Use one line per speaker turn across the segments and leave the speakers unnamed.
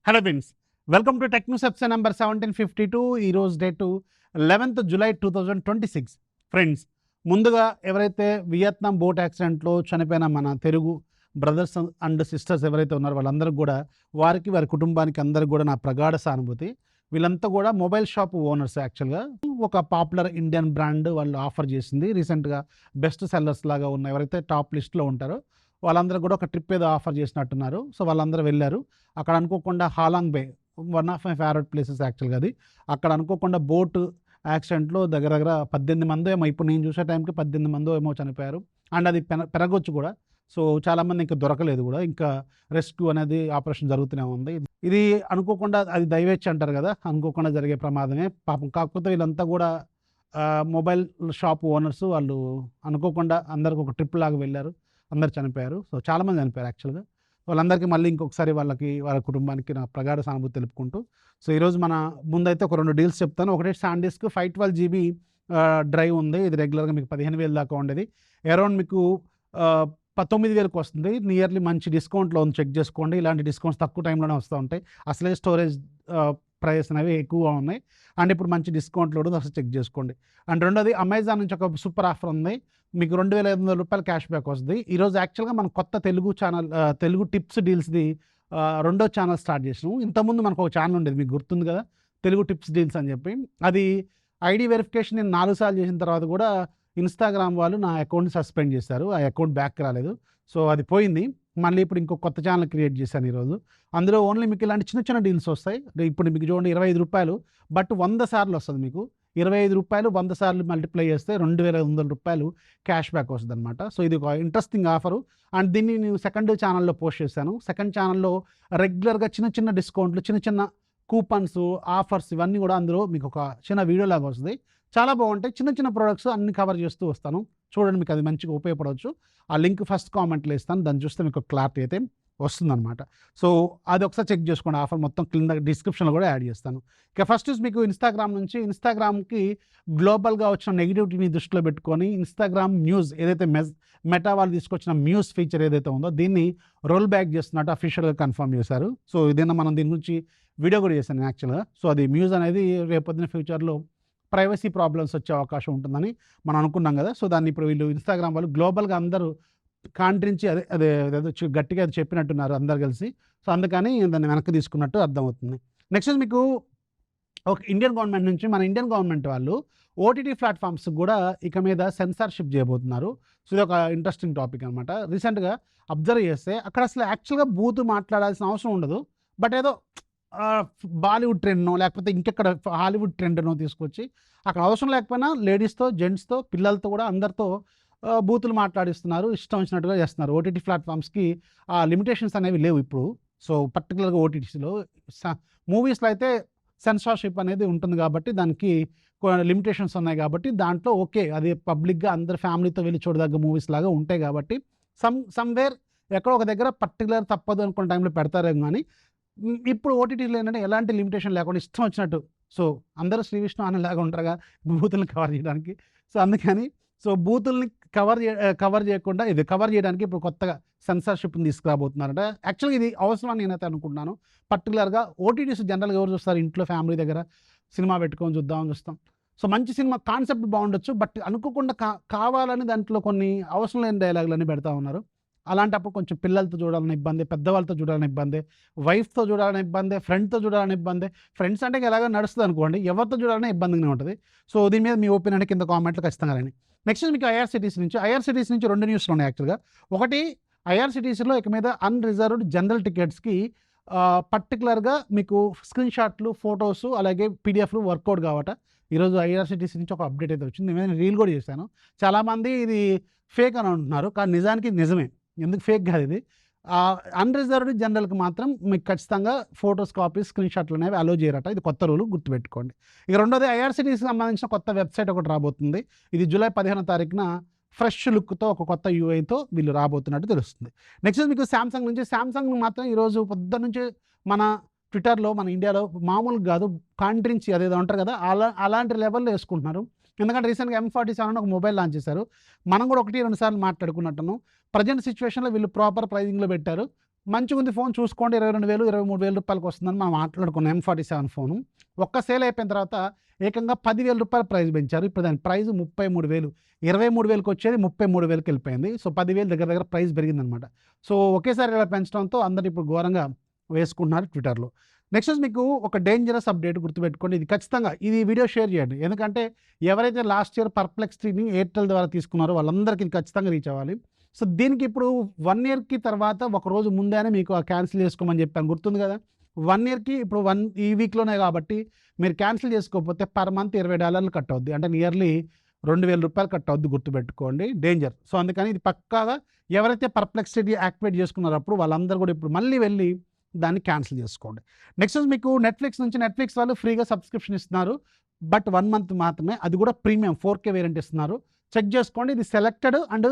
Hello friends, welcome to tech news episode number 1752. ఈరోజు date 11th July 2026. Friends, ముందుగా ఎవరైతే Vietnam boat యాక్సిడెంట్లో చనిపోయిన మన తెలుగు బ్రదర్స్ అండ్ సిస్టర్స్ ఎవరైతే ఉన్నారో వాళ్ళందరికీ కూడా, వారికి వారి కుటుంబానికి అందరికీ కూడా నా ప్రగాఢ సానుభూతి. వీళ్ళంతా కూడా మొబైల్ షాప్ ఓనర్స్. యాక్చువల్గా ఒక పాపులర్ ఇండియన్ బ్రాండ్ వాళ్ళు ఆఫర్ చేసింది రీసెంట్గా. బెస్ట్ సెల్లర్స్ లాగా ఉన్న ఎవరైతే టాప్ లిస్ట్లో ఉంటారో వాళ్ళందరూ కూడా ఒక ట్రిప్ ఏదో ఆఫర్ చేసినట్టున్నారు. సో వాళ్ళందరూ వెళ్ళారు. అక్కడ అనుకోకుండా Halong bay, one of my favourite places యాక్చువల్గా అది. అక్కడ అనుకోకుండా బోట్ యాక్సిడెంట్లో దగ్గర దగ్గర 18 మందో ఏమో, ఇప్పుడు నేను చూసే టైంకి 18 మందో ఏమో చనిపోయారు. అండ్ అది పెరగొచ్చు కూడా. సో చాలామంది ఇంకా దొరకలేదు కూడా, ఇంకా రెస్క్యూ అనేది ఆపరేషన్ జరుగుతూనే ఉంది. ఇది అనుకోకుండా, అది దైవేచ్ఛ అంటారు కదా, అనుకోకుండా జరిగే ప్రమాదమే పాపం. కాకపోతే వీళ్ళంతా కూడా మొబైల్ షాప్ ఓనర్స్. వాళ్ళు అనుకోకుండా అందరికి ఒక ట్రిప్ లాగా వెళ్ళారు, అందరు చనిపోయారు. సో చాలామంది చనిపోయారు యాక్చువల్గా. వాళ్ళందరికీ మళ్ళీ ఇంకొకసారి వాళ్ళ కుటుంబానికి నా ప్రగాఢ సానుభూతి తెలుపుకుంటూ, సో ఈరోజు మన ముందైతే ఒక 2 డీల్స్ చెప్తాను. ఒకటి SanDisk 512 GB డ్రైవ్ ఉంది. ఇది రెగ్యులర్గా మీకు 15,000 దాకా ఉండేది. అరౌండ్ మీకు 19,000కి వస్తుంది. నియర్లీ మంచి డిస్కౌంట్లో ఉంది, చెక్ చేసుకోండి. ఇలాంటి డిస్కౌంట్స్ తక్కువ టైంలోనే వస్తూ ఉంటాయి. అసలే స్టోరేజ్ ప్రైస్ అనేవి ఎక్కువగా ఉన్నాయి. అండ్ ఇప్పుడు మంచి డిస్కౌంట్లో కూడా అసలు చెక్ చేసుకోండి. అండ్ రెండోది, అమెజాన్ నుంచి ఒక సూపర్ ఆఫర్ ఉంది. మీకు ₹2,500 క్యాష్ బ్యాక్ వస్తుంది. ఈరోజు యాక్చువల్గా మనం కొత్త తెలుగు ఛానల్, తెలుగు టిప్స్ డీల్స్ది రెండో ఛానల్ స్టార్ట్ చేసినాము. ఇంతకుముందు మనకు ఒక ఛానల్ ఉండేది, మీకు గుర్తుంది కదా, తెలుగు టిప్స్ డీల్స్ అని చెప్పి. అది ఐడి వెరిఫికేషన్ నేను 4 సార్లు చేసిన తర్వాత కూడా ఇన్స్టాగ్రామ్ వాళ్ళు నా అకౌంట్ని సస్పెండ్ చేశారు. ఆ అకౌంట్ బ్యాక్ రాలేదు. సో అది పోయింది. మళ్ళీ ఇప్పుడు ఇంకో కొత్త ఛానల్ క్రియేట్ చేశాను ఈరోజు. అందులో ఓన్లీ మీకు ఇలాంటి చిన్న చిన్న డీల్స్ వస్తాయి. ఇప్పుడు మీకు చూడండి, ₹25, బట్ 100 సార్లు వస్తుంది మీకు. ₹25 100 సార్లు మల్టిప్లై చేస్తే ₹2,500 క్యాష్ బ్యాక్ వస్తుంది అనమాట. సో ఇది ఒక ఇంట్రెస్టింగ్ ఆఫరు. అండ్ దీన్ని నేను సెకండ్ ఛానల్లో పోస్ట్ చేశాను. సెకండ్ ఛానల్లో రెగ్యులర్గా చిన్న చిన్న డిస్కౌంట్లు, చిన్న చిన్న కూపన్స్, ఆఫర్స్ ఇవన్నీ కూడా అందులో మీకు ఒక చిన్న వీడియో లాగా వస్తుంది. చాలా బాగుంటాయి. చిన్న చిన్న ప్రోడక్ట్స్ అన్ని కవర్ చేస్తూ వస్తాను. చూడండి, మీకు అది మంచిగా ఉపయోగపడవచ్చు. ఆ లింక్ ఫస్ట్ కామెంట్లో ఇస్తాను, దాన్ని చూస్తే మీకు క్లారిటీ అయితే వస్తుందన్నమాట. సో అది ఒకసారి చెక్ చేసుకోండి. ఆఫర్ మొత్తం కింద డిస్క్రిప్షన్లో కూడా యాడ్ చేస్తాను. ఇక ఫస్ట్ మీకు ఇన్స్టాగ్రామ్ నుంచి, ఇన్స్టాగ్రామ్కి గ్లోబల్గా వచ్చిన నెగిటివిటీని దృష్టిలో పెట్టుకొని ఇన్స్టాగ్రామ్ న్యూస్ ఏదైతే మెటా వాళ్ళు తీసుకొచ్చిన న్యూస్ ఫీచర్ ఏదైతే ఉందో దీన్ని రోల్ బ్యాక్ చేస్తున్నట్టు అఫీషియల్గా కన్ఫర్మ్ చేశారు. సో ఇదైనా మనం దీని గురించి వీడియో కూడా చేశాను యాక్చువల్గా. సో అది న్యూస్ అనేది రేపొద్దున ఫ్యూచర్లో ప్రైవసీ ప్రాబ్లమ్స్ వచ్చే అవకాశం ఉంటుందని మనం అనుకున్నాం కదా. సో దాన్ని ఇప్పుడు వీళ్ళు ఇన్స్టాగ్రామ్ వాళ్ళు గ్లోబల్గా అందరూ కాంట్రించి అదే గట్టిగా అది చెప్పినట్టున్నారు అందరు కలిసి. సో అందుకని దాన్ని వెనక్కి తీసుకున్నట్టు అర్థమవుతుంది. నెక్స్ట్ మీకు ఒక ఇండియన్ గవర్నమెంట్ నుంచి, మన ఇండియన్ గవర్నమెంట్ వాళ్ళు ఓటీటీ ప్లాట్ఫామ్స్ కూడా ఇక మీద సెన్సార్షిప్ చేయబోతున్నారు. సో ఇది ఒక ఇంట్రెస్టింగ్ టాపిక్ అనమాట. రీసెంట్గా అబ్జర్వ్ చేస్తే అక్కడ అసలు యాక్చువల్గా బూత్ మాట్లాడాల్సిన అవసరం ఉండదు. బట్ ఏదో బాలీవుడ్ ట్రెండ్నో లేకపోతే ఇంకెక్కడ హాలీవుడ్ ట్రెండ్నో తీసుకొచ్చి అక్కడ అవసరం లేకపోయినా లేడీస్తో, జెంట్స్తో, పిల్లలతో కూడా అందరితో బూతులు మాట్లాడిస్తున్నారు. ఇష్టం వచ్చినట్టుగా చేస్తున్నారు. ఓటీటీ ప్లాట్ఫామ్స్కి ఆ లిమిటేషన్స్ అనేవి లేవు ఇప్పుడు. సో పర్టికులర్గా ఓటీటీస్లో, మూవీస్లో అయితే సెన్సార్షిప్ అనేది ఉంటుంది కాబట్టి దానికి లిమిటేషన్స్ ఉన్నాయి కాబట్టి దాంట్లో ఓకే, అది పబ్లిక్గా అందరు ఫ్యామిలీతో వెళ్ళి చూడదగ్గ మూవీస్ లాగా ఉంటాయి కాబట్టి సమ్వేర్ ఎక్కడో ఒక దగ్గర పర్టికులర్ తప్పదు అనుకున్న టైంలో పెడతారేమో. కానీ ఇప్పుడు ఓటీటీలో ఏంటంటే ఎలాంటి లిమిటేషన్ లేకుండా ఇష్టం వచ్చినట్టు, సో అందరూ శ్రీ విష్ణు అనేలాగా ఉంటారుగా బూతుల్ని కవర్ చేయడానికి. సో అందుకని బూతుల్ని కవర్ చేయకుండా ఇది కవర్ చేయడానికి ఇప్పుడు కొత్తగా సెన్సార్షిప్ని తీసుకురాబోతున్నారట. యాక్చువల్గా ఇది అవసరం అని నేనైతే అనుకుంటున్నాను. పర్టికులర్గా ఓటీటీస్ జనరల్గా ఎవరు చూస్తారు, ఇంట్లో ఫ్యామిలీ దగ్గర సినిమా పెట్టుకొని చూద్దామని చూస్తాం. సో మంచి సినిమా కాన్సెప్ట్ బాగుండొచ్చు, బట్ అనుకోకుండా కావాలని దాంట్లో కొన్ని అవసరం లేని డైలాగులన్నీ పెడతా ఉన్నారు. అలాంటప్పుడు కొంచెం పిల్లలతో చూడాలని ఇబ్బంది, పెద్దవాళ్ళతో చూడాలని ఇబ్బంది, వైఫ్తో చూడాలని ఇబ్బంది, ఫ్రెండ్తో చూడాలని ఇబ్బంది. ఫ్రెండ్స్ అంటే ఎలాగో నడుస్తుంది అనుకోండి, ఎవరితో చూడాలని ఇబ్బందిగానే ఉంటుంది. సో దీని మీద మీ ఒపీనియన్ కింద కామెంట్లో ఖచ్చితంగా రండి. నెక్స్ట్ మీకు ఐఆర్సీటీసీ నుంచి 2 న్యూస్లు ఉన్నాయి యాక్చువల్గా. ఒకటి, ఐఆర్సీటీసీలో ఇక మీద అన్రిజర్వ్డ్ జనరల్ టికెట్స్కి పర్టికులర్గా మీకు స్క్రీన్ షాట్లు, ఫొటోస్, అలాగే పీడిఎఫ్లు వర్కౌట్ కావట. ఈరోజు ఐఆర్సీటీసీ నుంచి ఒక అప్డేట్ అయితే వచ్చింది. నేను రీల్ కూడా చేశాను. చాలామంది ఇది ఫేక్ అని అంటున్నారు, కానీ నిజానికి నిజమే. ఎందుకు ఫేక్ కాదు ఇది. అన్రిజర్వ్డ్ జనరల్కి మాత్రం మీకు ఖచ్చితంగా ఫొటోస్, కాపీస్, స్క్రీన్ షాట్లు అనేవి అలో చేయరట. ఇది కొత్త రూల్, గుర్తుపెట్టుకోండి. ఇక రెండోది, ఐఆర్సీటీసీకి సంబంధించిన కొత్త వెబ్సైట్ ఒకటి రాబోతుంది. ఇది జూలై 15వ తారీఖున ఫ్రెష్ లుక్తో ఒక కొత్త యూఐతో వీళ్ళు రాబోతున్నట్టు తెలుస్తుంది. నెక్స్ట్ మీకు శాంసంగ్ నుంచి, శాంసంగ్ మాత్రం ఈరోజు పొద్దున్న నుంచి మన ట్విట్టర్లో, మన ఇండియాలో మామూలుగా కాదు, కాంట్రించి అదేదో ఉంటారు కదా, అలాంటి లెవెల్లో వేసుకుంటున్నారు. ఎందుకంటే రీసెంట్గా M47 ఒక మొబైల్ లాంచ్ చేశారు. మనం కూడా 1-2 సార్లు మాట్లాడుకున్నట్టును. ప్రజెంట్ సిచ్యువేషన్లో వీళ్ళు ప్రాపర్ ప్రైజింగ్లో పెట్టారు. మంచిగా ఉంది ఫోన్ చూసుకోండి 22,000 23,000 రూపాయలకి వస్తుందని మనం మాట్లాడుకున్నాం M47 ఫోను. ఒక్క సేల్ అయిపోయిన తర్వాత ఏకంగా 10,000 రూపాయల ప్రైస్ పెంచారు. ఇప్పుడు దాని ప్రైస్ 33,000 23,000కి వచ్చేది 33,000కి వెళ్ళిపోయింది. సో 10,000 దగ్గర దగ్గర ప్రైస్ పెరిగిందనమాట. సో ఒకేసారి ఇలా పెంచడంతో అందరూ ఇప్పుడు ఘోరంగా వేసుకుంటున్నారు ట్విట్టర్లో. నెక్స్ట్ వచ్చి మీకు ఒక డేంజరస్ అప్డేట్ గుర్తుపెట్టుకోండి. ఇది ఖచ్చితంగా ఇది వీడియో షేర్ చేయండి. ఎందుకంటే ఎవరైతే లాస్ట్ ఇయర్ పర్ప్లెక్సిటీని ఎయిర్టెల్ ద్వారా తీసుకున్నారో వాళ్ళందరికీ ఇది ఖచ్చితంగా రీచ్ అవ్వాలి. సో దీనికి ఇప్పుడు 1 ఇయర్‌కి తర్వాత ఒక రోజు ముందేనే మీకు క్యాన్సిల్ చేసుకోమని చెప్పాను గుర్తుంది కదా! 1 ఇయర్‌కి ఇప్పుడు ఈ వీక్‌లోనే కాబట్టి మీరు క్యాన్సిల్ చేసుకోకపోతే పర్ మంత్ $20 కట్ అవుద్ది. అంటే నియర్లీ ₹2,000 కట్ అవుద్ది గుర్తుపెట్టుకోండి. డేంజర్. సో అందుకని ఇది పక్కాగా ఎవరైతే పర్ప్లెక్సిటీ యాక్టివేట్ చేసుకున్నారో అప్పుడు వాళ్ళందరూ కూడా ఇప్పుడు మళ్ళీ వెళ్ళి దాన్ని క్యాన్సిల్ చేసుకోండి. నెక్స్ట్ వచ్చి మీకు నెట్‌ఫ్లిక్స్ వాళ్ళు ఫ్రీగా సబ్స్క్రిప్షన్ ఇస్తున్నారు. బట్ 1 మంత్ మాత్రమే. అది కూడా ప్రీమియం 4K వేరియంట్ ఇస్తున్నారు. చెక్ చేసుకోండి. ఇది సెలెక్టెడ్ అండ్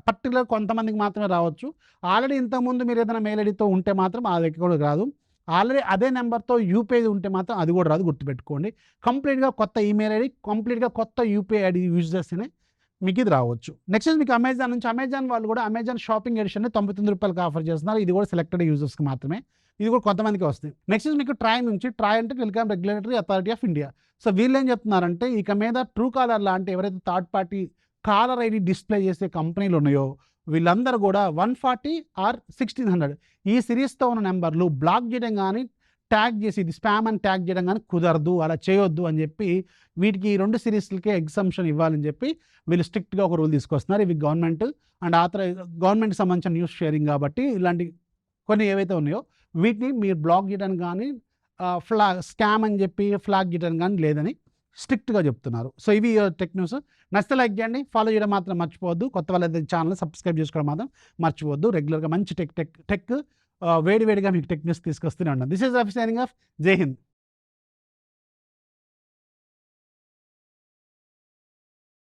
పర్టిక్యులర్ కొంతమందికి మాత్రమే రావచ్చు. ఆల్రెడీ ఇంతకుముందు మీరు ఏదైనా మెయిల్ ఐడీతో ఉంటే మాత్రం అది కూడా రాదు. ఆల్రెడీ అదే నెంబర్తో యూపీఐ ఉంటే మాత్రం అది కూడా రాదు గుర్తుపెట్టుకోండి. కంప్లీట్‌గా కొత్త ఈమెయిల్ ఐడీ, కంప్లీట్‌గా కొత్త యూపీఐ ఐడీ యూజ్ చేస్తేనే మీకు ఇది రావచ్చు. నెక్స్ట్ మీకు అమెజాన్ వాళ్ళు కూడా అమెజాన్ షాపింగ్ ఎడిషన్‌ని ₹99కి ఆఫర్ చేస్తున్నారు. ఇది కూడా సెలెక్టెడ్ యూజర్స్‌కి మాత్రమే. ఇది కూడా కొంతమందికి వస్తుంది. నెక్స్ట్ మీకు ట్రాయ్ అంటే telecom regulatory authority of India. So వీళ్ళేం చెప్తున్నారంటే ఇక మీద ట్రూ కాలర్ లాంటి ఎవరైతే third party caller ID display చేసే కంపెనీలు ఉన్నాయో వీళ్ళందరూ కూడా 140 ఆర్ 1600 ఈ సిరీస్‌తో ఉన్న నెంబర్లు బ్లాక్ చేయడం కానీ, ట్యాగ్ చేసి ఇది స్పామ్ అని ట్యాగ్ చేయడం కానీ కుదరదు, అలా చేయొద్దు అని చెప్పి వీటికి ఈ 2 సిరీస్‌లకే ఎగ్జంప్షన్ ఇవ్వాలని చెప్పి వీళ్ళు స్ట్రిక్ట్‌గా ఒక రూల్ తీసుకొస్తున్నారు. ఇవి గవర్నమెంట్‌కి సంబంధించిన న్యూస్ షేరింగ్ కాబట్టి ఇలాంటి కొన్ని ఏవైతే ఉన్నాయో వీటిని మీరు బ్లాక్ చేయడానికి కానీ స్కామ్ అని చెప్పి ఫ్లాగ్ చేయడానికి కానీ లేదని స్ట్రిక్ట్‌గా చెప్తున్నారు. సో ఇవి టెక్ న్యూస్. నచ్చితే లైక్ చేయండి, ఫాలో చేయడం మాత్రం మర్చిపోవద్దు. కొత్త వాళ్ళైతే ఛానల్ సబ్స్క్రైబ్ చేసుకోవడం మాత్రం మర్చిపోవద్దు. రెగ్యులర్గా మంచి టెక్ వేడివేడిగా మీకు టెక్ న్యూస్ తీసుకొస్తూనే ఉన్నాను. This is Rafi signing off. జై హింద్.